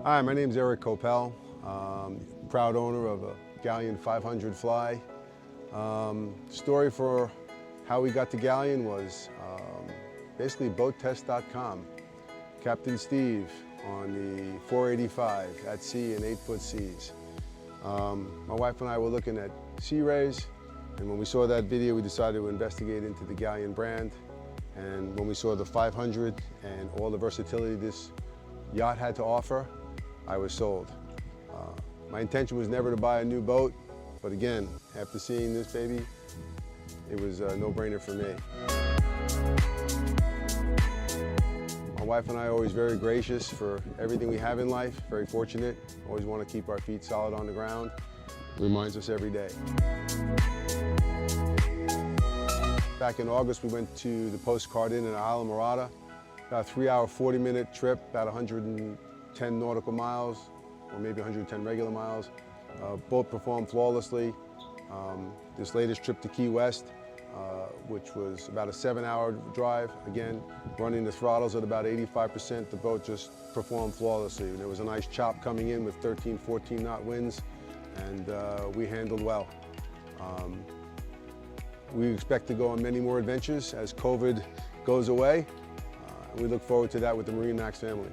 Hi, my name is Koeppel, proud owner of a Galeon 500 fly. Story for how we got to Galeon was basically BoatTEST.com. Captain Steve on the 485 at sea in 8-foot seas. My wife and I were looking at sea rays, and when we saw that video, we decided to investigate into the Galeon brand. And when we saw the 500 and all the versatility this yacht had to offer, I was sold. My intention was never to buy a new boat, but again, after seeing this baby, it was a no-brainer for me. My wife and I are always very gracious for everything we have in life, very fortunate. Always want to keep our feet solid on the ground. Reminds us every day. Back in August, we went to the Postcard Inn in Isla Morada. About a 3-hour, 40-minute trip, about 110 nautical miles, or maybe 110 regular miles. Boat performed flawlessly. This latest trip to Key West, which was about a 7-hour drive, again, running the throttles at about 85%, the boat just performed flawlessly. There was a nice chop coming in with 13, 14 knot winds, and we handled well. We expect to go on many more adventures as COVID goes away. We look forward to that with the MarineMax family.